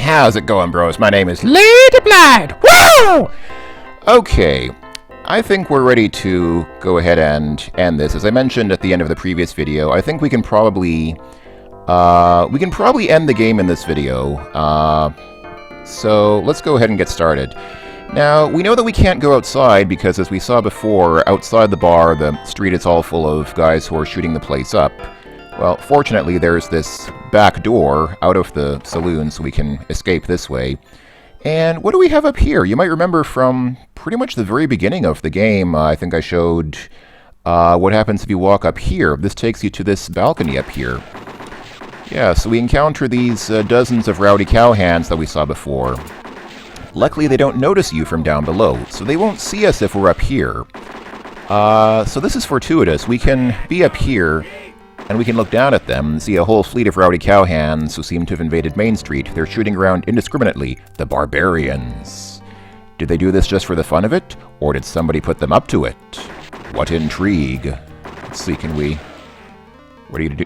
How's it going, bros? My name is Lady Blind. Woo! Okay, I think we're ready to go ahead and end this. As I mentioned at the end of the previous video, I think we can probably end the game in this video. So let's go ahead and get started. Now, we know that we can't go outside because, as we saw before, outside the bar, the street is all full of guys who are shooting the place up. Well, fortunately, there's this back door out of the saloon, so we can escape this way. And what do we have up here? You might remember from pretty much the very beginning of the game, I think I showed what happens if you walk up here. This takes you to this balcony up here. Yeah, so we encounter these dozens of rowdy cowhands that we saw before. Luckily, they don't notice you from down below, so they won't see us if we're up here. So this is fortuitous. We can be up here, and we can look down at them and see a whole fleet of rowdy cowhands who seem to have invaded Main Street. They're shooting around indiscriminately. The barbarians. Did they do this just for the fun of it, or did somebody put them up to it? What intrigue. Let's see, can we... What are you going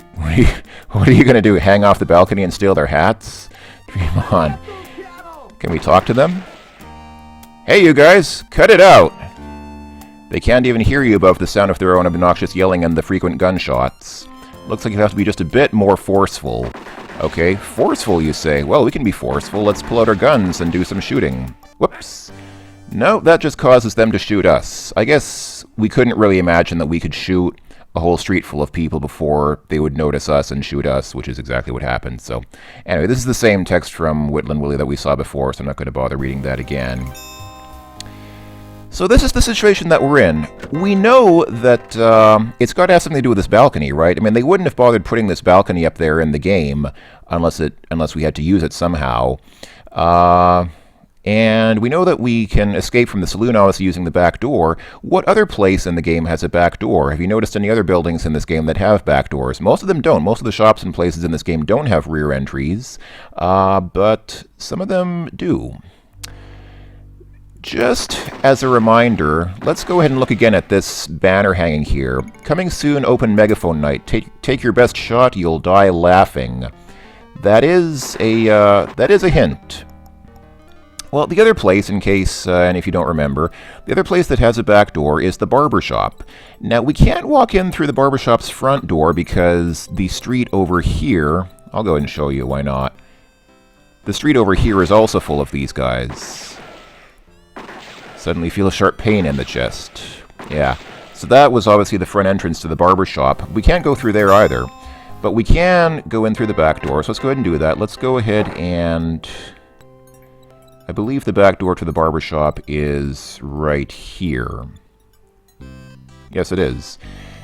to do? Hang off the balcony and steal their hats? Dream on. Can we talk to them? Hey, you guys! Cut it out! They can't even hear you above the sound of their own obnoxious yelling and the frequent gunshots. Looks like you have to be just a bit more forceful. Okay, forceful, you say? Well, we can be forceful. Let's pull out our guns and do some shooting. Whoops. No, that just causes them to shoot us. I guess we couldn't really imagine that we could shoot a whole street full of people before they would notice us and shoot us, which is exactly what happened. So, anyway, this is the same text from Whitland Willie that we saw before, so I'm not going to bother reading that again. So this is the situation that we're in. We know that it's got to have something to do with this balcony, right? I mean, they wouldn't have bothered putting this balcony up there in the game unless we had to use it somehow. And we know that we can escape from the saloon obviously using the back door. What other place in the game has a back door? Have you noticed any other buildings in this game that have back doors? Most of them don't. Most of the shops and places in this game don't have rear entries, but some of them do. Just as a reminder, let's go ahead and look again at this banner hanging here. Coming soon, open megaphone night. Take your best shot, you'll die laughing. That is a hint. Well, the other place, in case, and if you don't remember, the other place that has a back door is the Barbershop. Now, we can't walk in through the Barbershop's front door because the street over here... I'll go ahead and show you, why not? The street over here is also full of these guys. Suddenly feel a sharp pain in the chest. Yeah, so that was obviously the front entrance to the Barbershop. We can't go through there either, but we can go in through the back door, so let's go ahead and do that. Let's go ahead and... I believe the back door to the Barbershop is right here. Yes, it is.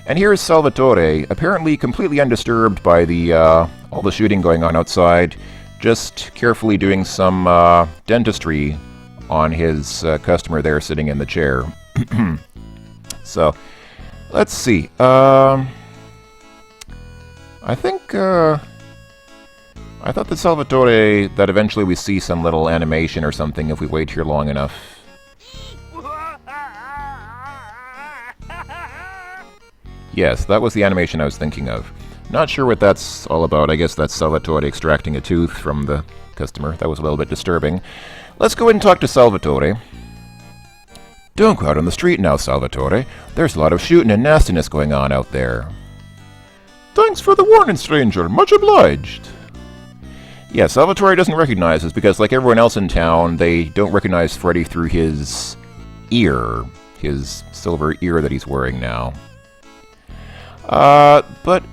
And here is Salvatore, apparently completely undisturbed by the all the shooting going on outside, just carefully doing some dentistry on his customer there sitting in the chair. So, let's see. I thought that Salvatore, that eventually we see some little animation or something if we wait here long enough. Yes, that was the animation I was thinking of. Not sure what that's all about. I guess that's Salvatore extracting a tooth from the customer. That was a little bit disturbing. Let's go ahead and talk to Salvatore. Don't go out on the street now, Salvatore. There's a lot of shooting and nastiness going on out there. Thanks for the warning, stranger. Much obliged. Yeah, Salvatore doesn't recognize us because, like everyone else in town, they don't recognize Freddy through his ear. His silver ear that he's wearing now. But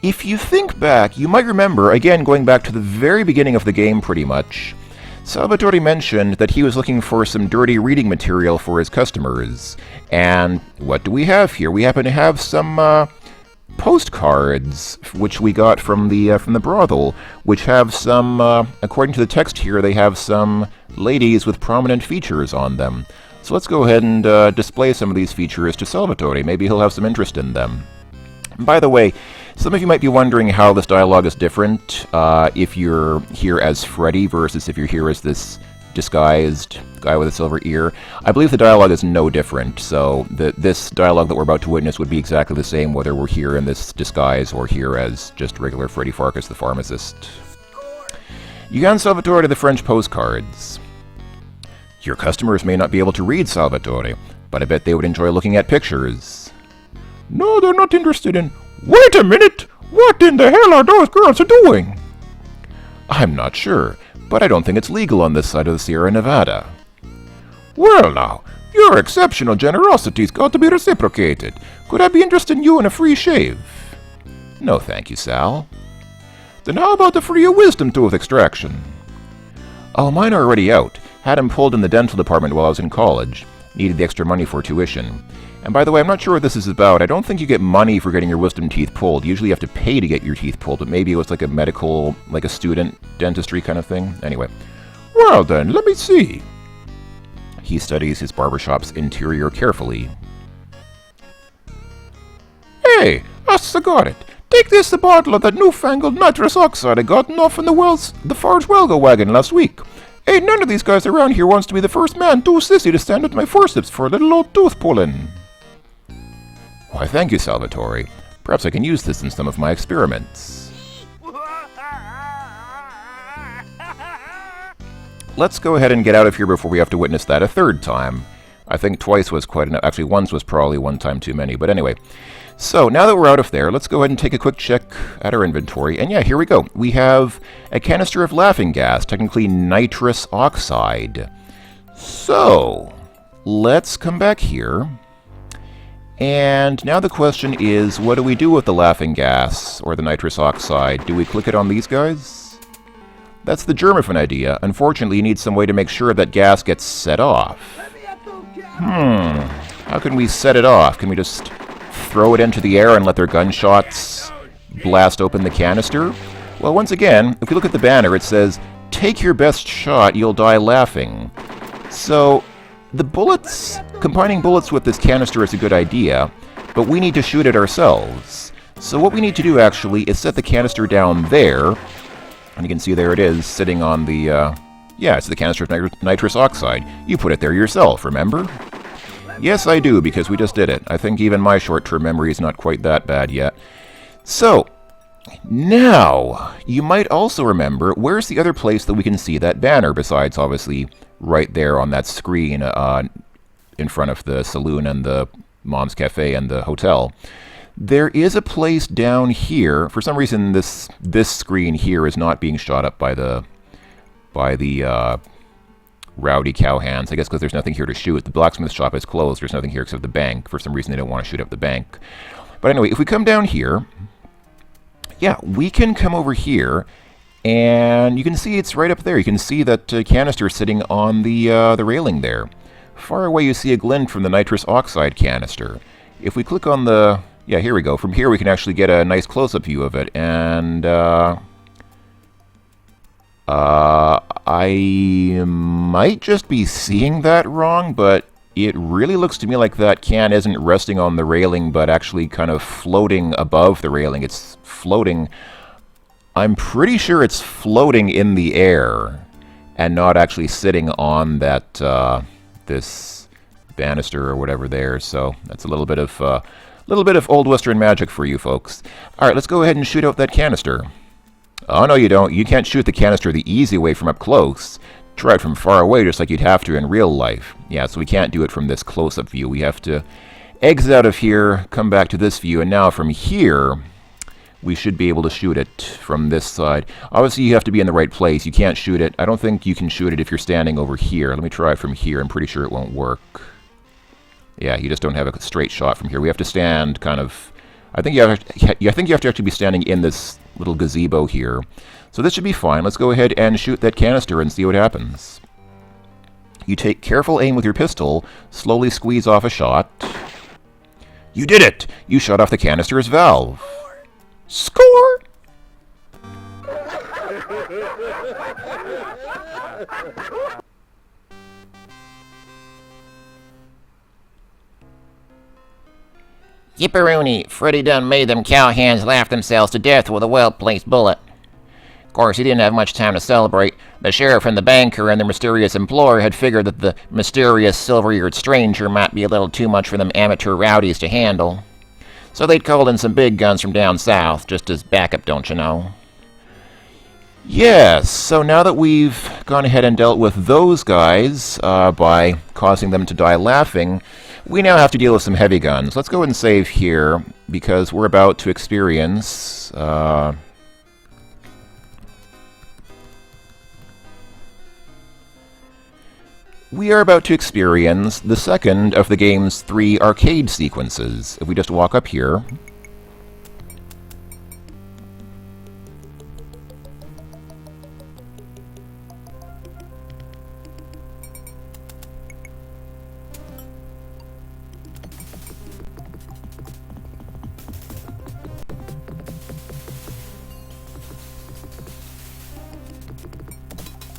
if you think back, you might remember, again, going back to the very beginning of the game pretty much, Salvatore mentioned that he was looking for some dirty reading material for his customers. And what do we have here? We happen to have some postcards, which we got from the brothel, which have some, according to the text here, they have some ladies with prominent features on them. So let's go ahead and display some of these features to Salvatore. Maybe he'll have some interest in them. By the way, some of you might be wondering how this dialogue is different if you're here as Freddy versus if you're here as this disguised guy with a silver ear. I believe the dialogue is no different, so this dialogue that we're about to witness would be exactly the same whether we're here in this disguise or here as just regular Freddy Pharkas, the Pharmacist. You hand Salvatore the French postcards. Your customers may not be able to read, Salvatore, but I bet they would enjoy looking at pictures. No, they're not interested in... Wait a minute! What in the hell are those girls doing? I'm not sure, but I don't think it's legal on this side of the Sierra Nevada. Well now, your exceptional generosity's got to be reciprocated. Could I be interested in you in a free shave? No thank you, Sal. Then how about the free wisdom tooth extraction? Oh, mine are already out. Had him pulled in the dental department while I was in college. Needed the extra money for tuition. And by the way, I'm not sure what this is about. I don't think you get money for getting your wisdom teeth pulled. Usually you have to pay to get your teeth pulled, but maybe it was like a medical, like a student dentistry kind of thing. Anyway. Well then, let me see. He studies his barbershop's interior carefully. Hey, I got it. Take this bottle of that newfangled nitrous oxide I got off in the Farge Welgo wagon last week. Ain't none of these guys around here wants to be the first man too sissy to stand at my forceps for a little old tooth pulling. Why, thank you, Salvatore. Perhaps I can use this in some of my experiments. Let's go ahead and get out of here before we have to witness that a third time. I think twice was quite enough. Actually, once was probably one time too many. But anyway, so now that we're out of there, let's go ahead and take a quick check at our inventory. And yeah, here we go. We have a canister of laughing gas, technically nitrous oxide. So, let's come back here. And now the question is, what do we do with the laughing gas, or the nitrous oxide? Do we click it on these guys? That's the germ of an idea. Unfortunately, you need some way to make sure that gas gets set off. How can we set it off? Can we just throw it into the air and let their gunshots blast open the canister? Well, once again, if we look at the banner, it says, "Take your best shot, you'll die laughing." So, the bullets, combining bullets with this canister is a good idea, but we need to shoot it ourselves. So what we need to do, actually, is set the canister down there, and you can see there it is, sitting on the, yeah, it's the canister of nitrous oxide. You put it there yourself, remember? Yes, I do, because we just did it. I think even my short-term memory is not quite that bad yet. So, now, you might also remember, where's the other place that we can see that banner, besides, obviously, right there on that screen in front of the saloon and the Mom's Cafe and the hotel. There is a place down here. For some reason, this screen here is not being shot up by the rowdy cowhands. I guess because there's nothing here to shoot. The blacksmith shop is closed. There's nothing here except the bank. For some reason, they don't want to shoot up the bank. But anyway, if we come down here, yeah, we can come over here, and you can see it's right up there. You can see that canister sitting on the railing there. Far away, you see a glint from the nitrous oxide canister. If we click on the... Yeah, here we go. From here, we can actually get a nice close-up view of it, and... I might just be seeing that wrong, but it really looks to me like that can isn't resting on the railing, but actually kind of floating above the railing. It's floating... I'm pretty sure it's floating in the air, and not actually sitting on that, this banister or whatever there, so that's a little bit of Old Western magic for you folks. Alright, let's go ahead and shoot out that canister. Oh, no, you don't. You can't shoot the canister the easy way from up close. Try it from far away just like you'd have to in real life. Yeah, so we can't do it from this close-up view. We have to exit out of here, come back to this view, and now from here, we should be able to shoot it from this side. Obviously, you have to be in the right place. You can't shoot it. I don't think you can shoot it if you're standing over here. Let me try it from here. I'm pretty sure it won't work. Yeah, you just don't have a straight shot from here. We have to stand kind of... I think you have to actually be standing in this little gazebo here. So this should be fine. Let's go ahead and shoot that canister and see what happens. You take careful aim with your pistol, slowly squeeze off a shot. You did it! You shot off the canister's valve. Score! Yipperoonie, Freddy done made them cowhands laugh themselves to death with a well-placed bullet. Of course, he didn't have much time to celebrate. The sheriff and the banker and their mysterious employer had figured that the mysterious silver-eared stranger might be a little too much for them amateur rowdies to handle. So they'd called in some big guns from down south, just as backup, don't you know. Yes, so now that we've gone ahead and dealt with those guys by causing them to die laughing, we now have to deal with some heavy guns. Let's go ahead and save here, because we're about to experience... we are about to experience the second of the game's 3 arcade sequences. If we just walk up here...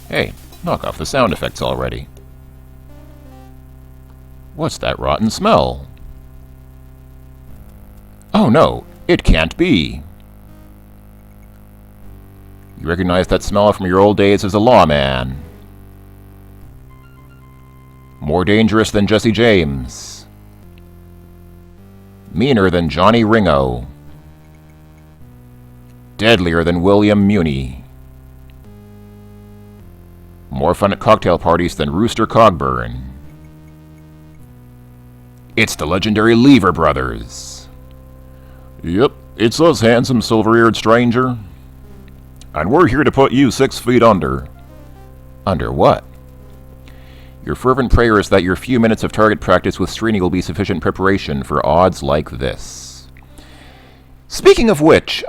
Hey, knock off the sound effects already. What's that rotten smell? Oh no, it can't be. You recognize that smell from your old days as a lawman. More dangerous than Jesse James. Meaner than Johnny Ringo. Deadlier than William Muni. More fun at cocktail parties than Rooster Cogburn. It's the legendary Lever Brothers. Yep, it's us, handsome silver-eared stranger. And we're here to put you 6 feet under. Under what? Your fervent prayer is that your few minutes of target practice with Srini will be sufficient preparation for odds like this. Speaking of which,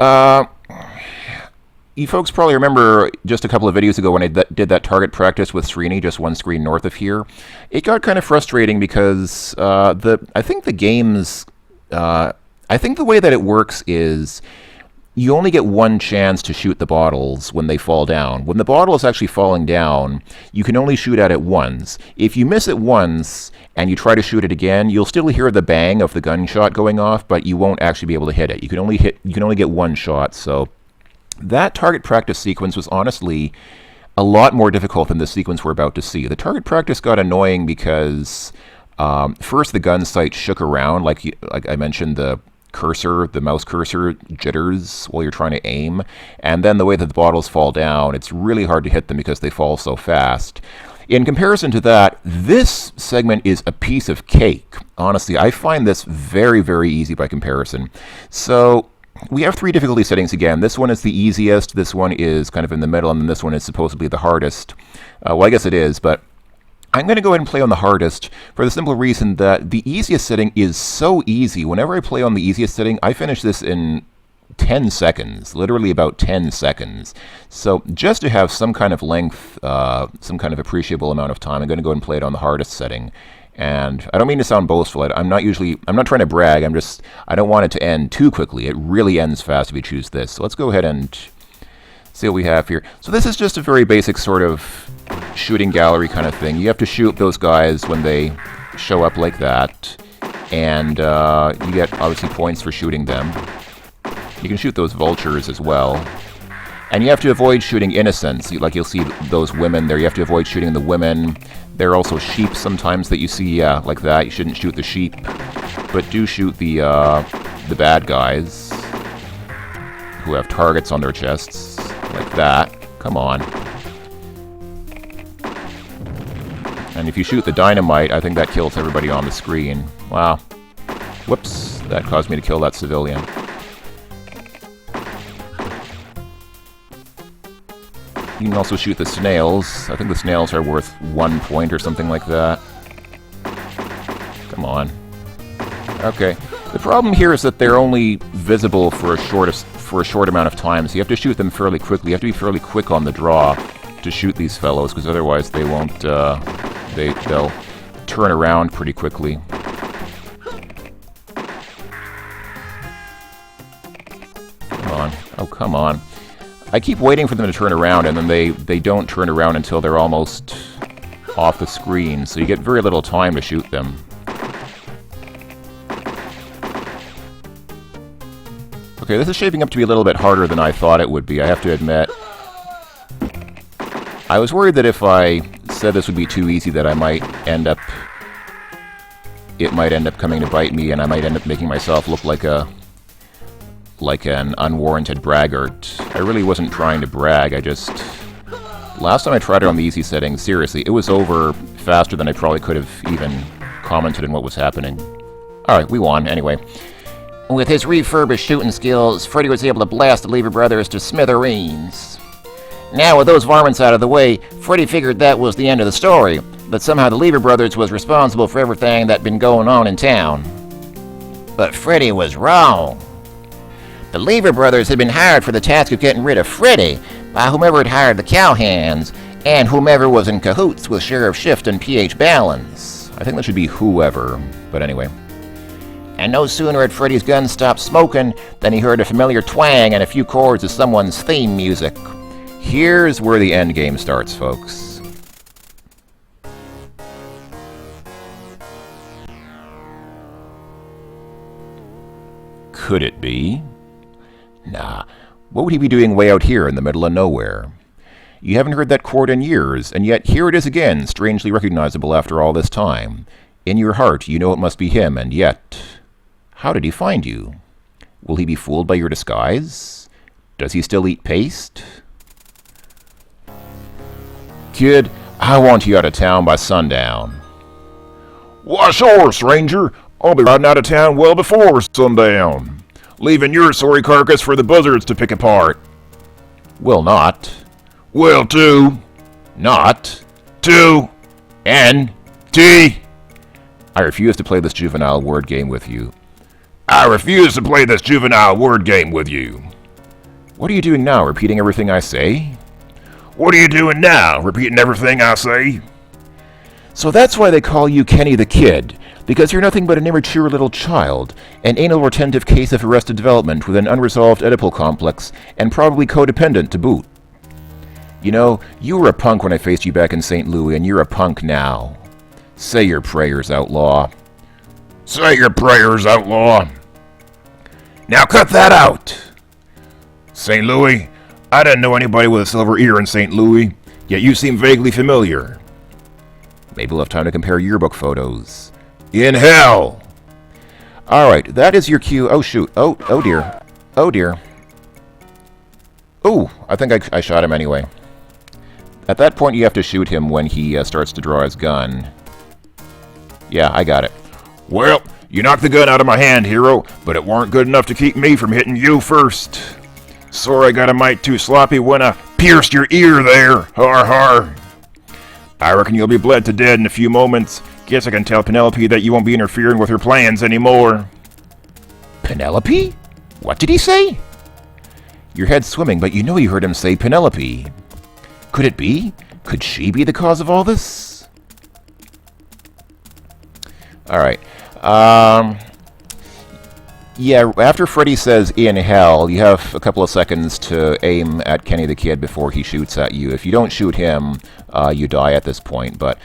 you folks probably remember just a couple of videos ago when I did that target practice with Srini, just one screen north of here. It got kind of frustrating because I think the game's... I think the way that it works is you only get one chance to shoot the bottles when they fall down. When the bottle is actually falling down, you can only shoot at it once. If you miss it once and you try to shoot it again, you'll still hear the bang of the gunshot going off, but you won't actually be able to hit it. You can only get one shot, so... That target practice sequence was honestly a lot more difficult than the sequence we're about to see. The target practice got annoying because first the gun sight shook around, like I mentioned, the mouse cursor jitters while you're trying to aim, and then the way that the bottles fall down, it's really hard to hit them because they fall so fast. In comparison to that, this segment is a piece of cake. Honestly, I find this very, very easy by comparison. So... we have 3 difficulty settings again. This one is the easiest, this one is kind of in the middle, and then this one is supposedly the hardest. Well, I guess it is, but I'm going to go ahead and play on the hardest for the simple reason that the easiest setting is so easy. Whenever I play on the easiest setting, I finish this in 10 seconds, literally about 10 seconds. So just to have some kind of length, some kind of appreciable amount of time, I'm going to go ahead and play it on the hardest setting. And I don't mean to sound boastful. I'm not trying to brag. I don't want it to end too quickly. It really ends fast if you choose this. So let's go ahead and see what we have here. So this is just a very basic sort of shooting gallery kind of thing. You have to shoot those guys when they show up like that. And you get, obviously, points for shooting them. You can shoot those vultures as well. And you have to avoid shooting innocents. Like you'll see those women there. You have to avoid shooting the women. There are also sheep sometimes that you see like that. You shouldn't shoot the sheep, but do shoot the bad guys who have targets on their chests, like that. Come on. And if you shoot the dynamite, I think that kills everybody on the screen. Wow. Whoops, that caused me to kill that civilian. You can also shoot the snails. I think the snails are worth 1 point or something like that. Come on. Okay. The problem here is that they're only visible for a short amount of time, so you have to shoot them fairly quickly. You have to be fairly quick on the draw to shoot these fellows, because otherwise they won't. They'll turn around pretty quickly. Come on. Oh, come on. I keep waiting for them to turn around, and then they don't turn around until they're almost off the screen, so you get very little time to shoot them. Okay, this is shaping up to be a little bit harder than I thought it would be, I have to admit. I was worried that if I said this would be too easy that it might end up coming to bite me, and I might end up making myself look like a like an unwarranted braggart. I really wasn't trying to brag, last time I tried it on the easy settings, seriously, it was over faster than I probably could have even commented on what was happening. Alright, we won, anyway. With his refurbished shooting skills, Freddy was able to blast the Lever Brothers to smithereens. Now, with those varmints out of the way, Freddy figured that was the end of the story, but somehow the Lever Brothers was responsible for everything that'd been going on in town. But Freddy was wrong. The Lever Brothers had been hired for the task of getting rid of Freddy by whomever had hired the cowhands, and whomever was in cahoots with Sheriff Shift and P.H. Balance. I think that should be whoever, but anyway. And no sooner had Freddy's gun stopped smoking than he heard a familiar twang and a few chords of someone's theme music. Here's where the end game starts, folks. Could it be? Nah. What would he be doing way out here in the middle of nowhere? You haven't heard that chord in years, and yet here it is again, strangely recognizable after all this time. In your heart, you know it must be him, and yet... How did he find you? Will he be fooled by your disguise? Does he still eat paste? Kid, I want you out of town by sundown. Why, sure, stranger. I'll be riding out of town well before sundown, leaving your sorry carcass for the buzzards to pick apart. Will not. Will to. Not. To. N-T. I refuse to play this juvenile word game with you. I refuse to play this juvenile word game with you. What are you doing now, repeating everything I say? What are you doing now, repeating everything I say? So that's why they call you Kenny the Kid, because you're nothing but an immature little child, an anal retentive case of arrested development with an unresolved Oedipal complex, and probably codependent to boot. You know, you were a punk when I faced you back in St. Louis, and you're a punk now. Say your prayers, outlaw. Say your prayers, outlaw. Now cut that out! St. Louis? I didn't know anybody with a silver ear in St. Louis, yet you seem vaguely familiar. Maybe we'll have time to compare yearbook photos. In hell! Alright, that is your cue. Oh, shoot. Oh dear. Oh, dear. Ooh, I think I shot him anyway. At that point, you have to shoot him when he starts to draw his gun. Yeah, I got it. Well, you knocked the gun out of my hand, hero, but it weren't good enough to keep me from hitting you first. Sorry I got a mite too sloppy when I pierced your ear there. Har har. I reckon you'll be bled to death in a few moments. Guess I can tell Penelope that you won't be interfering with her plans anymore. Penelope? What did he say? Your head's swimming, but you know you heard him say Penelope. Could it be? Could she be the cause of all this? Alright. Yeah, after Freddy says in hell, you have a couple of seconds to aim at Kenny the Kid before he shoots at you. If you don't shoot him, you die at this point. But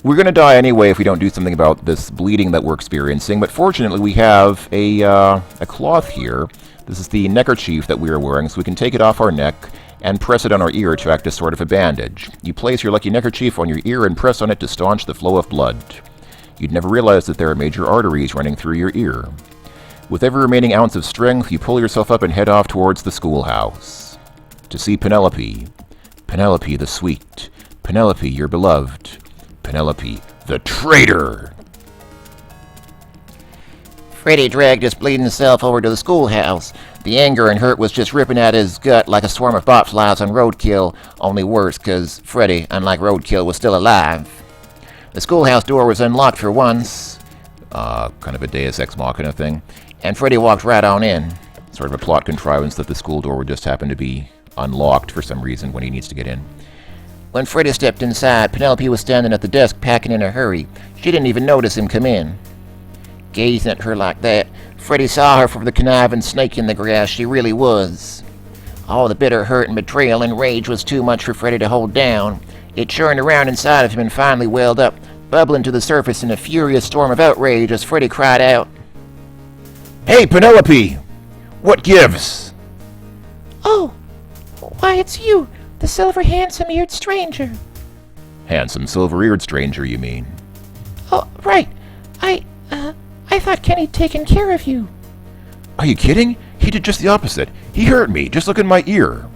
we're going to die anyway if we don't do something about this bleeding that we're experiencing. But fortunately, we have a cloth here. This is the neckerchief that we are wearing, so we can take it off our neck and press it on our ear to act as sort of a bandage. You place your lucky neckerchief on your ear and press on it to staunch the flow of blood. You'd never realize that there are major arteries running through your ear. With every remaining ounce of strength, you pull yourself up and head off towards the schoolhouse. To see Penelope. Penelope the sweet. Penelope your beloved. Penelope the traitor! Freddy dragged his bleeding self over to the schoolhouse. The anger and hurt was just ripping at his gut like a swarm of botflies on roadkill, only worse, 'cause Freddy, unlike roadkill, was still alive. The schoolhouse door was unlocked for once, kind of a Deus Ex Machina thing, and Freddy walked right on in. Sort of a plot contrivance that the school door would just happen to be unlocked for some reason when he needs to get in. When Freddy stepped inside, Penelope was standing at the desk packing in a hurry. She didn't even notice him come in. Gazing at her like that, Freddy saw her for the conniving snake in the grass she really was. All the bitter hurt and betrayal and rage was too much for Freddy to hold down. It churned around inside of him and finally welled up, bubbling to the surface in a furious storm of outrage as Freddy cried out, Hey, Penelope! What gives? Oh, why, it's you, the silver handsome-eared stranger. Handsome silver-eared stranger, you mean? Oh, right. I thought Kenny'd taken care of you. Are you kidding? He did just the opposite. He hurt me. Just look in my ear.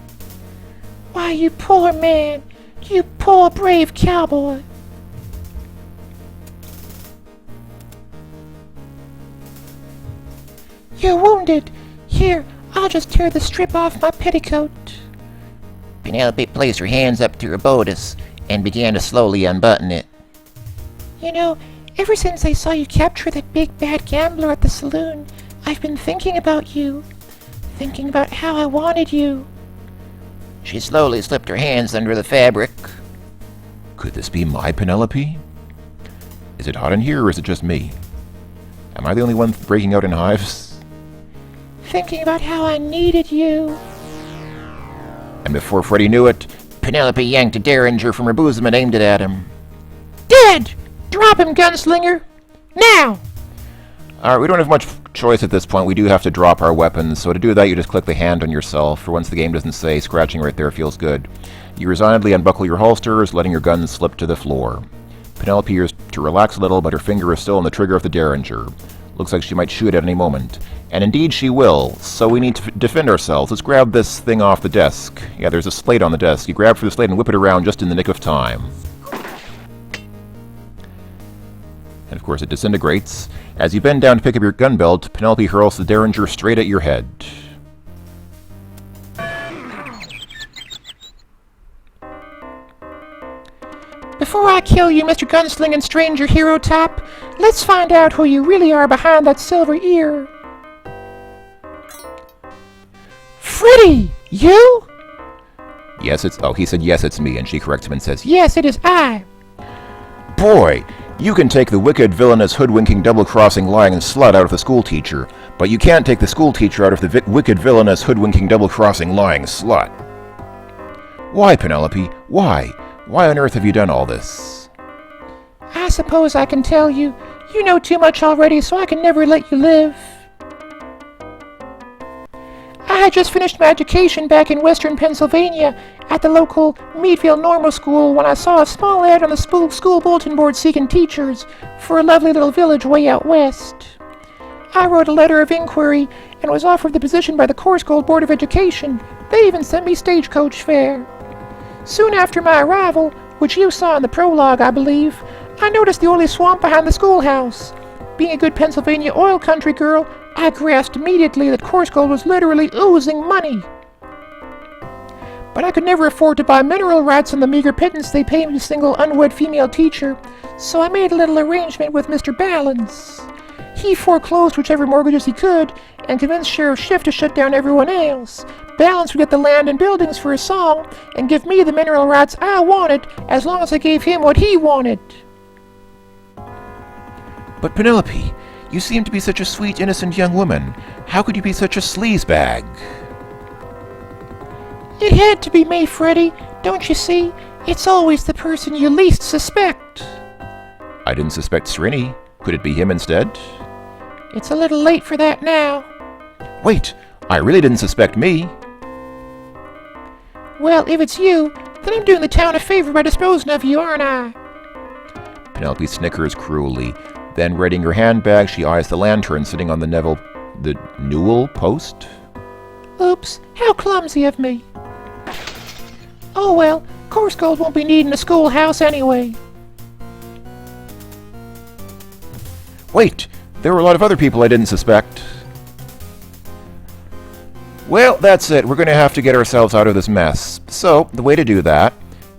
Why, you poor man. You poor brave cowboy. You're wounded. Here, I'll just tear the strip off my petticoat. Penelope placed her hands up to her bodice and began to slowly unbutton it. You know, ever since I saw you capture that big bad gambler at the saloon, I've been thinking about you. Thinking about how I wanted you. She slowly slipped her hands under the fabric. Could this be my Penelope? Is it hot in here, or is it just me? Am I the only one breaking out in hives? Thinking about how I needed you. And before Freddy knew it, Penelope yanked a derringer from her bosom and aimed it at him. Dead! Drop him, gunslinger! Now! alright, we don't have much choice at this point. We do have to drop our weapons, so to do that you just click the hand on yourself. For once the game doesn't say, scratching right there feels good. You resignedly unbuckle your holsters, letting your guns slip to the floor. Penelope appears to relax a little, but her finger is still on the trigger of the derringer. Looks like she might shoot at any moment. And indeed she will, so we need to defend ourselves. Let's grab this thing off the desk. Yeah, there's a slate on the desk. You grab for the slate and whip it around just in the nick of time. And of course it disintegrates. As you bend down to pick up your gun belt, Penelope hurls the derringer straight at your head. Before I kill you, Mr. Gunslinging Stranger Hero Top, let's find out who you really are behind that silver ear. Freddy! You? Yes, it's... Oh, he said, yes, it's me, and she corrects him and says, Yes, it is I. Boy, you can take the wicked, villainous, hoodwinking, double-crossing, lying slut out of the schoolteacher, but you can't take the schoolteacher out of the wicked, villainous, hoodwinking, double-crossing, lying slut. Why, Penelope? Why? Why on earth have you done all this? I suppose I can tell you. You know too much already, so I can never let you live. I had just finished my education back in western Pennsylvania at the local Meadville Normal School when I saw a small ad on the school bulletin board seeking teachers for a lovely little village way out west. I wrote a letter of inquiry and was offered the position by the Course Gold Board of Education. They even sent me stagecoach fare. Soon after my arrival, which you saw in the prologue, I believe, I noticed the oily swamp behind the schoolhouse. Being a good Pennsylvania oil country girl, I grasped immediately that Course Gold was literally oozing money. But I could never afford to buy mineral rights on the meager pittance they pay me a single unwed female teacher, so I made a little arrangement with Mr. Balance. He foreclosed whichever mortgages he could and convinced Sheriff Schiff to shut down everyone else. Balance would get the land and buildings for a song and give me the mineral rights I wanted as long as I gave him what he wanted. But Penelope, you seem to be such a sweet, innocent young woman. How could you be such a sleazebag? It had to be me, Freddy. Don't you see? It's always the person you least suspect. I didn't suspect Srini. Could it be him instead? It's a little late for that now. Wait, I really didn't suspect me. Well, if it's you, then I'm doing the town a favor by disposing of you, aren't I? Penelope snickers cruelly. Then, readying her handbag, she eyes the lantern sitting on the newel post. Oops, how clumsy of me. Oh well, Course Gold won't be needing a schoolhouse anyway. Wait, there were a lot of other people I didn't suspect. Well, that's it. We're going to have to get ourselves out of this mess. So, the way to do that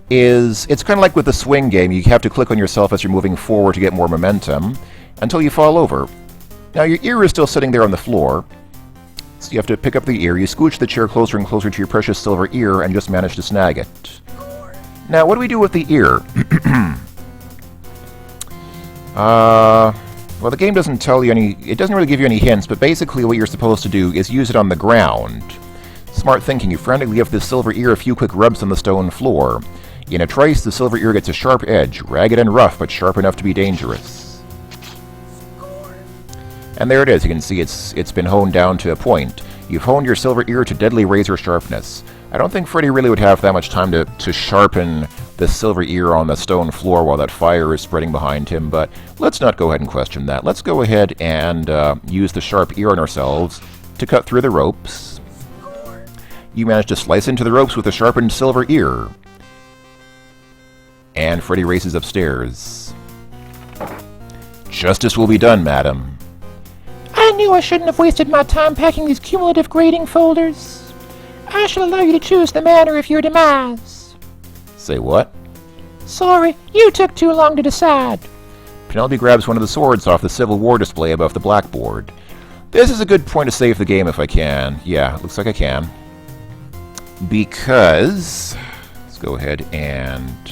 is, it's kind of like with the swing game. You have to click on yourself as you're moving forward to get more momentum until you fall over. Now, your ear is still sitting there on the floor, so you have to pick up the ear. You scooch the chair closer and closer to your precious silver ear and just manage to snag it. Now, what do we do with the ear? Well, the game doesn't tell you any... It doesn't really give you any hints, but basically what you're supposed to do is use it on the ground. Smart thinking. You frantically give this silver ear a few quick rubs on the stone floor. In a trice, the silver ear gets a sharp edge, ragged and rough, but sharp enough to be dangerous. And there it is. You can see it's been honed down to a point. You've honed your silver ear to deadly razor sharpness. I don't think Freddy really would have that much time to sharpen the silver ear on the stone floor while that fire is spreading behind him, but let's not go ahead and question that. Let's go ahead and use the sharp ear on ourselves to cut through the ropes. You manage to slice into the ropes with a sharpened silver ear. And Freddy races upstairs. Justice will be done, madam. I knew I shouldn't have wasted my time packing these cumulative grading folders. I shall allow you to choose the manner of your demise. Say what? Sorry, you took too long to decide. Penelope grabs one of the swords off the Civil War display above the blackboard. This is a good point to save the game if I can. Yeah, looks like I can. Because... let's go ahead and...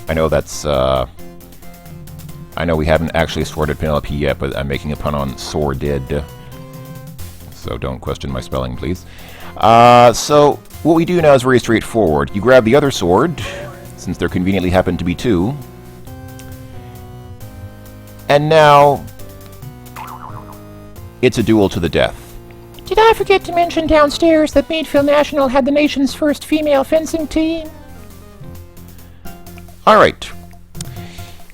I know that's, I know we haven't actually sworded Penelope yet, but I'm making a pun on sworded. So don't question my spelling, please. So what we do now is very straightforward. You grab the other sword, since there conveniently happen to be two. And now, it's a duel to the death. Did I forget to mention downstairs that Meadville National had the nation's first female fencing team? Alright.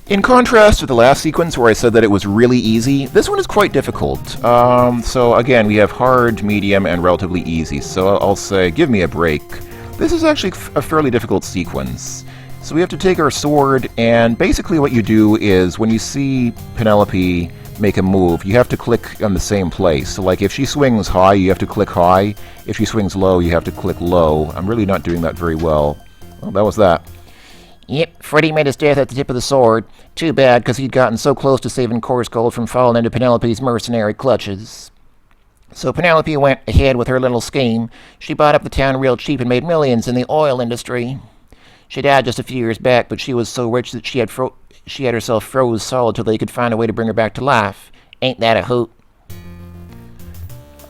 In contrast to the last sequence where I said that it was really easy, this one is quite difficult. So again, we have hard, medium, and relatively easy. So I'll say, give me a break. This is actually a fairly difficult sequence. So we have to take our sword, and basically what you do is when you see Penelope make a move, you have to click on the same place. So like if she swings high, you have to click high. If she swings low, you have to click low. I'm really not doing that very well. Well, that was that. Yep, Freddy made his death at the tip of the sword. Too bad, because he'd gotten so close to saving Coarse Gold from falling into Penelope's mercenary clutches. So Penelope went ahead with her little scheme. She bought up the town real cheap and made millions in the oil industry. She died just a few years back, but she was so rich that she had herself froze solid till they could find a way to bring her back to life. Ain't that a hoot?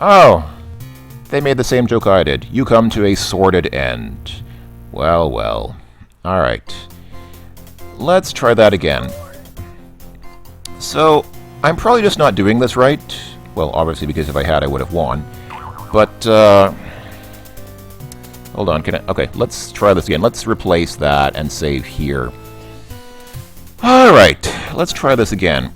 Oh, they made the same joke I did. You come to a sordid end. Well, well. Alright. Let's try that again. So, I'm probably just not doing this right. Well, obviously, because if I had, I would have won. But, hold on, okay, let's try this again. Let's replace that and save here. Alright, let's try this again.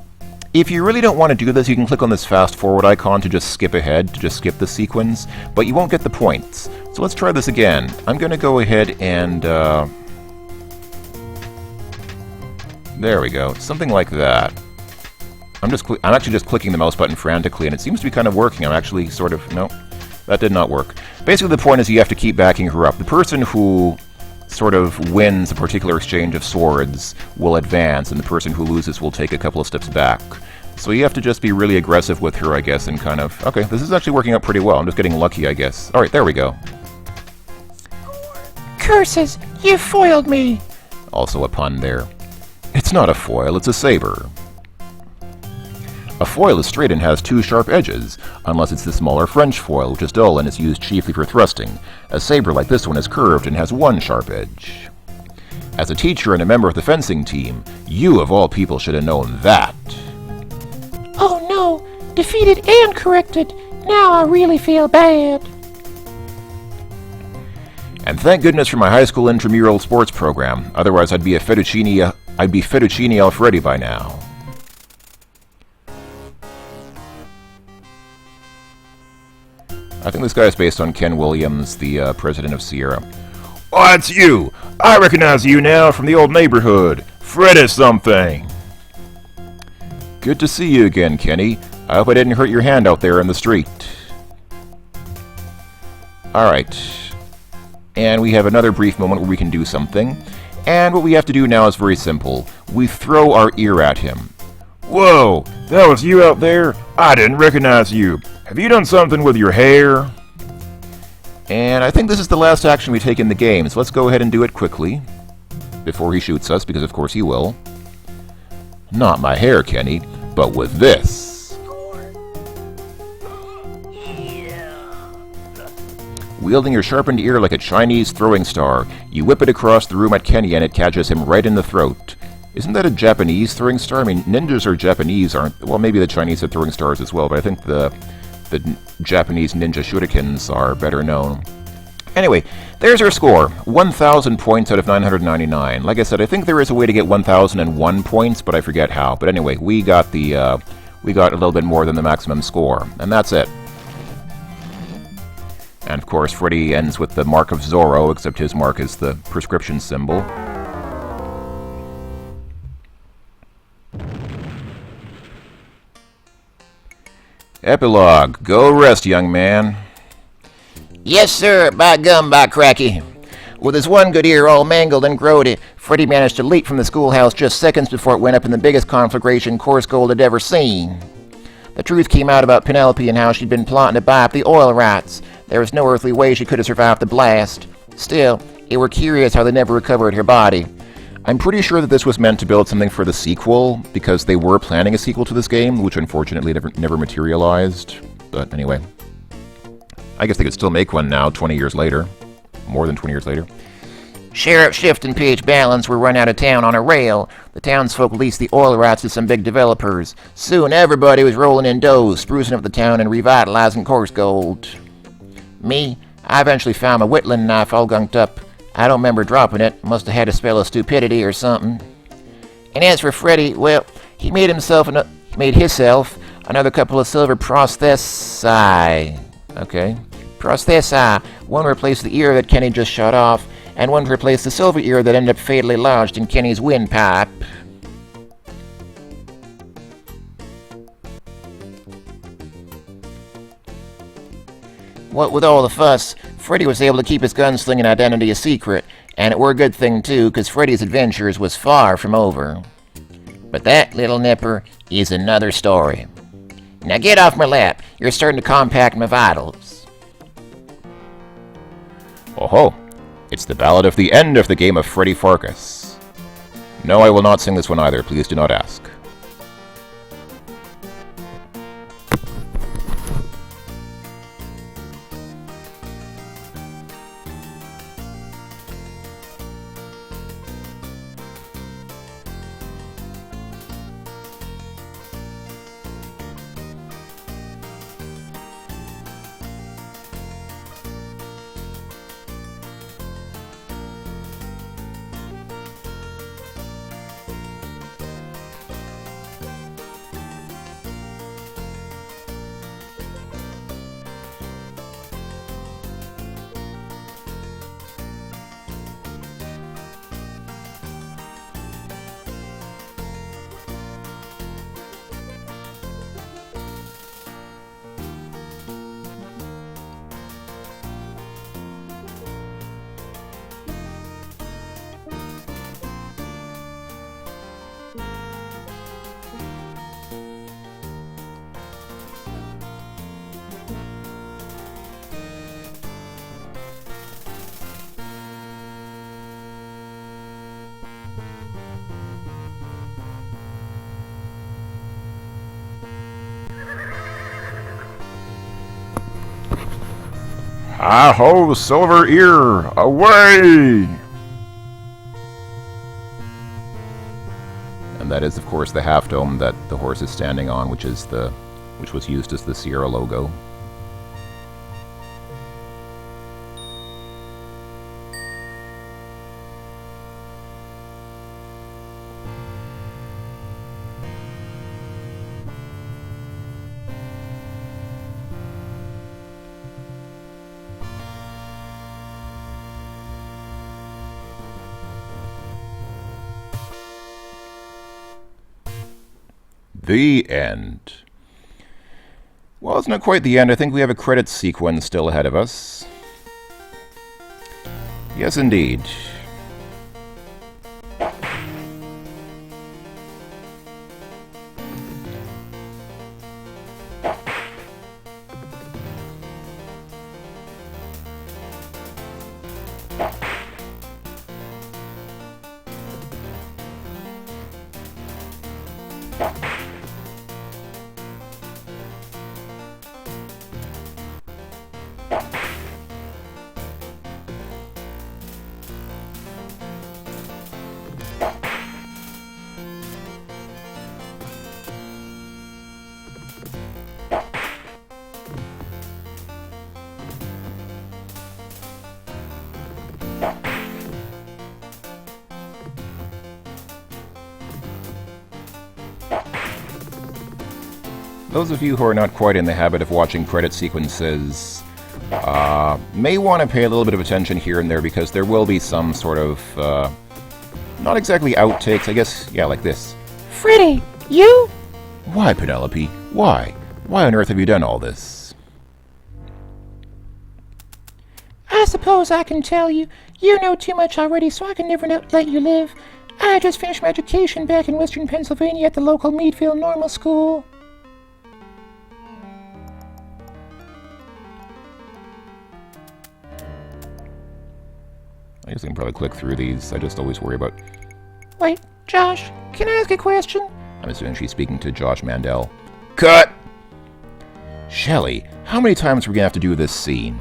If you really don't want to do this, you can click on this fast forward icon to just skip ahead, to just skip the sequence, but you won't get the points. So let's try this again. I'm going to go ahead and, there we go, something like that. I'm actually just clicking the mouse button frantically, and it seems to be kind of working. I'm actually sort of, no, that did not work. Basically, the point is you have to keep backing her up. The person who sort of wins a particular exchange of swords will advance, and the person who loses will take a couple of steps back. So you have to just be really aggressive with her, I guess, and kind of, okay, this is actually working out pretty well. I'm just getting lucky, I guess. Alright, there we go. Curses! You foiled me! Also a pun there. It's not a foil, it's a saber. A foil is straight and has two sharp edges, unless it's the smaller French foil, which is dull and is used chiefly for thrusting. A saber like this one is curved and has one sharp edge. As a teacher and a member of the fencing team, you of all people should have known that. Oh no! Defeated and corrected! Now I really feel bad. And thank goodness for my high school intramural sports program, otherwise I'd be Fettuccine Alfredo by now. I think this guy is based on Ken Williams, the president of Sierra. Oh, it's you! I recognize you now from the old neighborhood. Freddy something! Good to see you again, Kenny. I hope I didn't hurt your hand out there in the street. Alright. And we have another brief moment where we can do something. And what we have to do now is very simple. We throw our ear at him. Whoa! That was you out there? I didn't recognize you. Have you done something with your hair? And I think this is the last action we take in the game, so let's go ahead and do it quickly. Before he shoots us, because of course he will. Not my hair, Kenny, but with this. Wielding your sharpened ear like a Chinese throwing star, you whip it across the room at Kenny and it catches him right in the throat. Isn't that a Japanese throwing star? I mean, ninjas are Japanese, aren't... Well, maybe the Chinese are throwing stars as well, but I think the Japanese ninja shurikens are better known. Anyway, there's our score. 1,000 points out of 999. Like I said, I think there is a way to get 1,001 points, but I forget how. But anyway, we got a little bit more than the maximum score, and that's it. And of course, Freddy ends with the mark of Zorro, except his mark is the prescription symbol. Epilogue. Go rest, young man. Yes, sir, by gum, by cracky. With his one good ear all mangled and grody, Freddy managed to leap from the schoolhouse just seconds before it went up in the biggest conflagration Coarse Gold had ever seen. The truth came out about Penelope and how she'd been plotting to buy up the oil rights. There was no earthly way she could have survived the blast. Still, it were curious how they never recovered her body. I'm pretty sure that this was meant to build something for the sequel, because they were planning a sequel to this game, which unfortunately never materialized. But anyway, I guess they could still make one now, 20 years later. More than 20 years later. Sheriff Shift and P.H. Balance were run out of town on a rail. The townsfolk leased the oil rights to some big developers. Soon everybody was rolling in dough, sprucing up the town and revitalizing Coarse Gold. Me, I eventually found my whittling knife all gunked up. I don't remember dropping it. Must have had a spell of stupidity or something. And as for Freddy, well, he made himself another couple of silver prosthesi. Okay. Prosthesi. One replaced the ear that Kenny just shot off, and one replaced the silver ear that ended up fatally lodged in Kenny's windpipe. What with all the fuss, Freddy was able to keep his gunslinging identity a secret, and it were a good thing too, 'cause Freddy's adventures was far from over. But that, little nipper, is another story. Now get off my lap, you're starting to compact my vitals. Oh-ho! It's the ballad of the end of the game of Freddy Pharkas. No, I will not sing this one either, please do not ask. Ah-ho, Silver Ear! Away! And that is, of course, the half dome that the horse is standing on, which was used as the Sierra logo. The end. Well, it's not quite the end. I think we have a credits sequence still ahead of us. Yes, indeed. Those of you who are not quite in the habit of watching credit sequences may want to pay a little bit of attention here and there because there will be some sort of, not exactly outtakes, I guess, yeah, like this. Freddy, you? Why, Penelope? Why? Why on earth have you done all this? I suppose I can tell you. You know too much already, so I can never let you live. I just finished my education back in Western Pennsylvania at the local Meadville Normal School. I guess I can probably click through these. I just always worry about... Wait, Josh, can I ask a question? I'm assuming she's speaking to Josh Mandel. Cut! Shelley, how many times are we going to have to do this scene?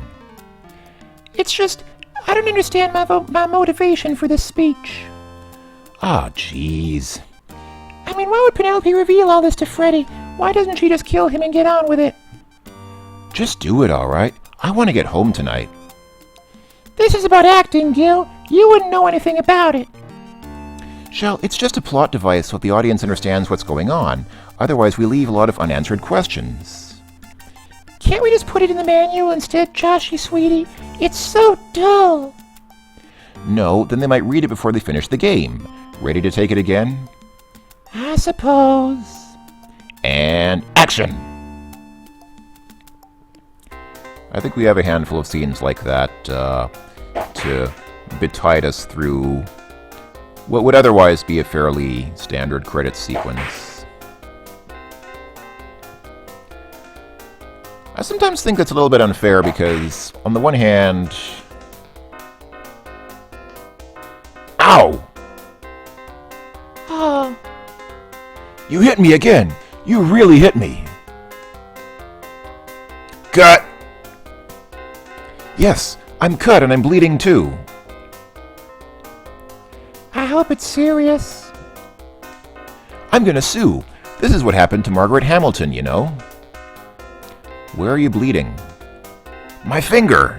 It's just, I don't understand my motivation for this speech. Ah, jeez. I mean, why would Penelope reveal all this to Freddy? Why doesn't she just kill him and get on with it? Just do it, alright? I want to get home tonight. This is about acting, Gil. You wouldn't know anything about it. Shell, it's just a plot device so the audience understands what's going on. Otherwise, we leave a lot of unanswered questions. Can't we just put it in the manual instead, Joshy sweetie? It's so dull. No, then they might read it before they finish the game. Ready to take it again? I suppose. And action! I think we have a handful of scenes like that to betide us through what would otherwise be a fairly standard credits sequence. I sometimes think that's a little bit unfair because, on the one hand... Ow! Oh. You hit me again! You really hit me! Cut! Yes, I'm cut and I'm bleeding too. I hope it's serious. I'm gonna sue. This is what happened to Margaret Hamilton, you know. Where are you bleeding? My finger!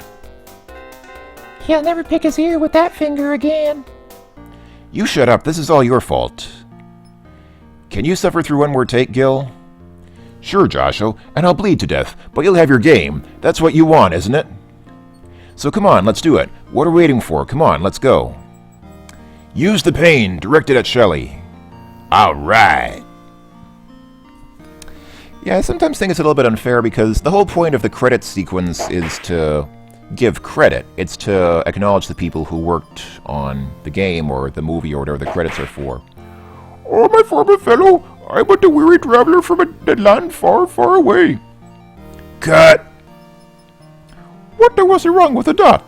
He'll never pick his ear with that finger again. You shut up, this is all your fault. Can you suffer through one more take, Gil? Sure, Josho, and I'll bleed to death, but you'll have your game. That's what you want, isn't it? So come on, let's do it. What are we waiting for? Come on, let's go. Use the pain, directed at Shelley. Alright. Yeah, I sometimes think it's a little bit unfair because the whole point of the credits sequence is to give credit. It's to acknowledge the people who worked on the game or the movie or whatever the credits are for. Oh, my former fellow, I'm but a weary traveler from a land far, far away. Cut! What there was wrong with the dot?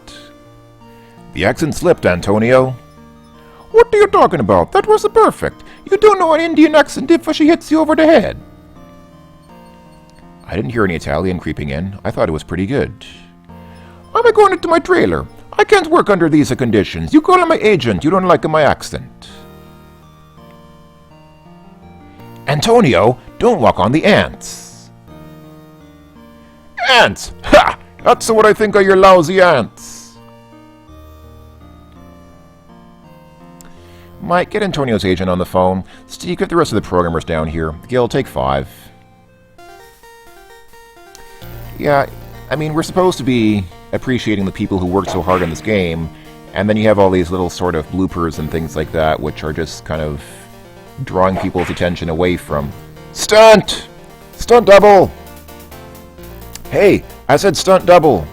The accent slipped, Antonio. What are you talking about? That was perfect. You don't know an Indian accent if she hits you over the head. I didn't hear any Italian creeping in. I thought it was pretty good. I'm going into my trailer. I can't work under these conditions. You call my agent. You don't like my accent. Antonio, don't walk on the ants. Ants! Ha! That's what I think of your lousy ants. Mike, get Antonio's agent on the phone. Steve, get the rest of the programmers down here. Gil, take 5. Yeah, I mean, we're supposed to be appreciating the people who worked so hard on this game, and then you have all these little sort of bloopers and things like that, which are just kind of drawing people's attention away from... Stunt! Stunt double! Hey, I said stunt double!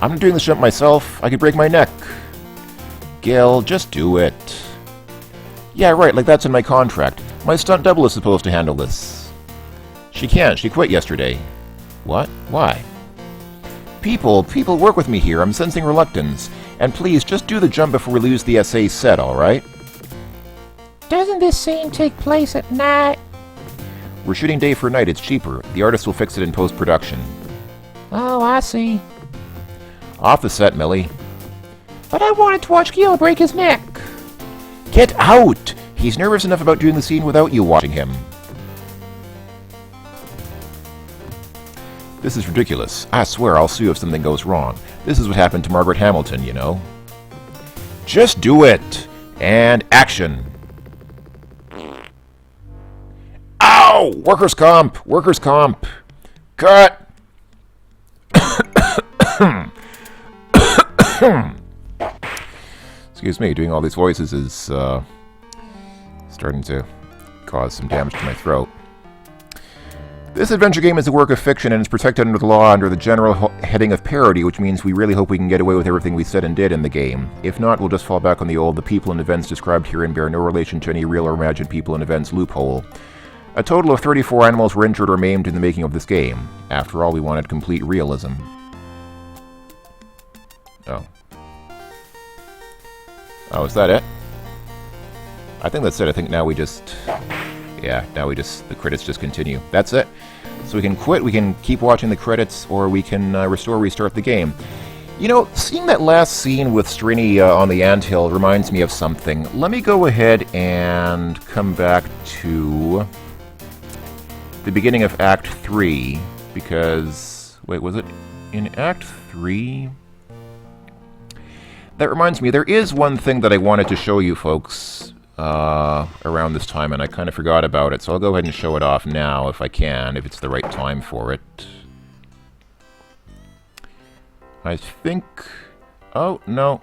I'm not doing this jump myself. I could break my neck. Gil, just do it. Yeah, right, like that's in my contract. My stunt double is supposed to handle this. She can't. She quit yesterday. What? Why? People work with me here. I'm sensing reluctance. And please, just do the jump before we lose the SA set, alright? Doesn't this scene take place at night? We're shooting day for night. It's cheaper. The artist will fix it in post-production. Oh, I see. Off the set, Millie. But I wanted to watch Gil break his neck. Get out! He's nervous enough about doing the scene without you watching him. This is ridiculous. I swear I'll sue if something goes wrong. This is what happened to Margaret Hamilton, you know. Just do it! And action! Ow! Workers' comp! Workers' comp! Cut! Excuse me, doing all these voices is starting to cause some damage to my throat. This adventure game is a work of fiction and is protected under the law under the general heading of parody, which means we really hope we can get away with everything we said and did in the game. If not, we'll just fall back on the people and events described herein bear no relation to any real or imagined people and events loophole. A total of 34 animals were injured or maimed in the making of this game. After all, we wanted complete realism. Oh. Oh, is that it? I think that's it. I think now we just... Yeah, now the credits just continue. That's it. So we can quit, we can keep watching the credits, or we can restart the game. You know, seeing that last scene with Srini on the anthill reminds me of something. Let me go ahead and come back to the beginning of Act 3, because... Wait, was it in Act 3? That reminds me, there is one thing that I wanted to show you folks around this time, and I kind of forgot about it, so I'll go ahead and show it off now if I can, if it's the right time for it. I think... Oh, no.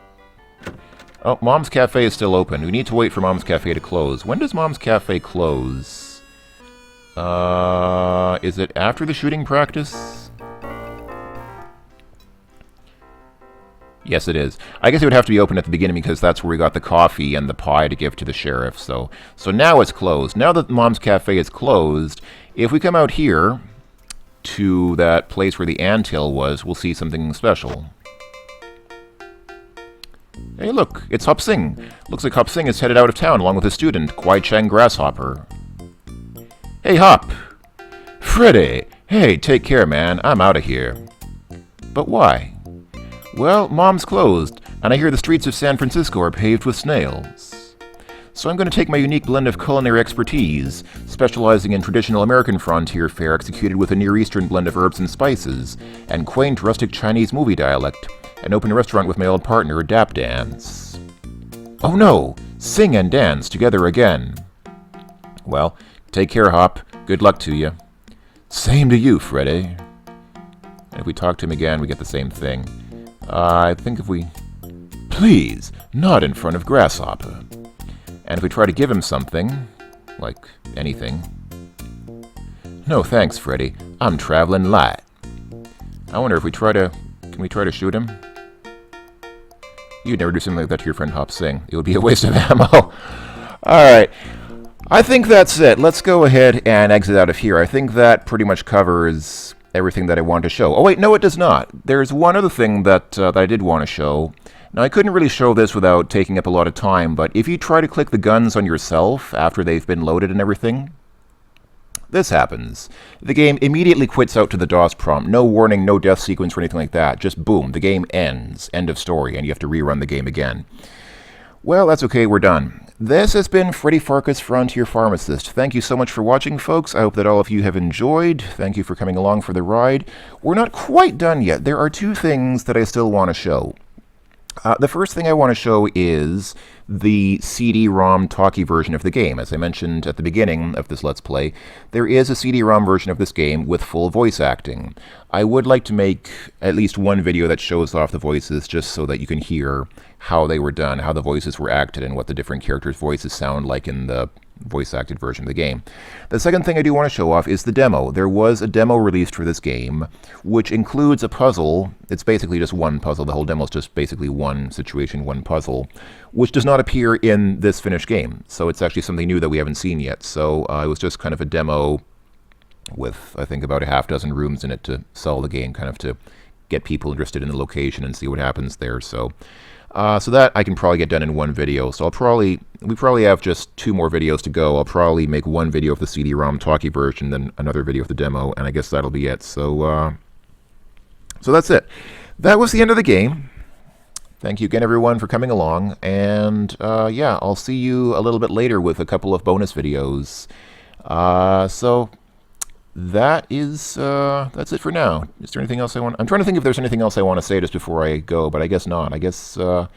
Oh, Mom's Cafe is still open. We need to wait for Mom's Cafe to close. When does Mom's Cafe close? Is it after the shooting practice? Yes, it is. I guess it would have to be open at the beginning because that's where we got the coffee and the pie to give to the sheriff. So now it's closed. Now that Mom's Cafe is closed, if we come out here to that place where the anthill was, we'll see something special. Hey, look, it's Hop Sing. Looks like Hop Sing is headed out of town along with his student, Kwai Chang Grasshopper. Hey, Hop! Freddy! Hey, take care, man. I'm out of here. But why? Well, Mom's closed, and I hear the streets of San Francisco are paved with snails. So I'm going to take my unique blend of culinary expertise, specializing in traditional American frontier fare executed with a Near Eastern blend of herbs and spices, and quaint rustic Chinese movie dialect, and open a restaurant with my old partner, Dap Dance. Oh no! Sing and dance together again. Well, take care, Hop. Good luck to you. Same to you, Freddy. And if we talk to him again, we get the same thing. I think if we... Please, not in front of Grasshopper. And if we try to give him something, like anything... No thanks, Freddy. I'm traveling light. I wonder if we try to... Can we try to shoot him? You'd never do something like that to your friend Hop Sing. It would be a waste of ammo. Alright. I think that's it. Let's go ahead and exit out of here. I think that pretty much covers everything that I want to show. Oh wait, no it does not. There's one other thing that I did want to show. Now I couldn't really show this without taking up a lot of time, but if you try to click the guns on yourself after they've been loaded and everything, this happens. The game immediately quits out to the DOS prompt. No warning, no death sequence or anything like that. Just boom, the game ends. End of story, and you have to rerun the game again. Well, that's okay, we're done. This has been Freddy Pharkas, Frontier Pharmacist. Thank you so much for watching, folks. I hope that all of you have enjoyed. Thank you for coming along for the ride. We're not quite done yet. There are two things that I still want to show. The first thing I want to show is the CD-ROM talkie version of the game. As I mentioned at the beginning of this Let's Play, there is a CD-ROM version of this game with full voice acting. I would like to make at least one video that shows off the voices just so that you can hear how they were done, how the voices were acted, and what the different characters' voices sound like in the voice-acted version of the game. The second thing I do want to show off is the demo. There was a demo released for this game, which includes a puzzle. It's basically just one puzzle. The whole demo is just basically one situation, one puzzle, which does not appear in this finished game. So it's actually something new that we haven't seen yet. So it was just kind of a demo with, I think, about a half dozen rooms in it to sell the game, kind of to get people interested in the location and see what happens there. So that I can probably get done in one video. So we probably have just 2 more videos to go. I'll probably make one video of the CD-ROM talkie version, then another video of the demo, and I guess that'll be it. So that's it. That was the end of the game. Thank you again, everyone, for coming along. And yeah, I'll see you a little bit later with a couple of bonus videos. So that is that's it for now. Is there anything else I want? I'm trying to think if there's anything else I want to say just before I go, but I guess not. I guess the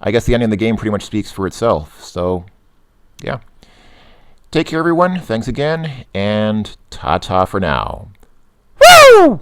ending of the game pretty much speaks for itself. So, yeah. Take care, everyone. Thanks again, and ta-ta for now. Woo!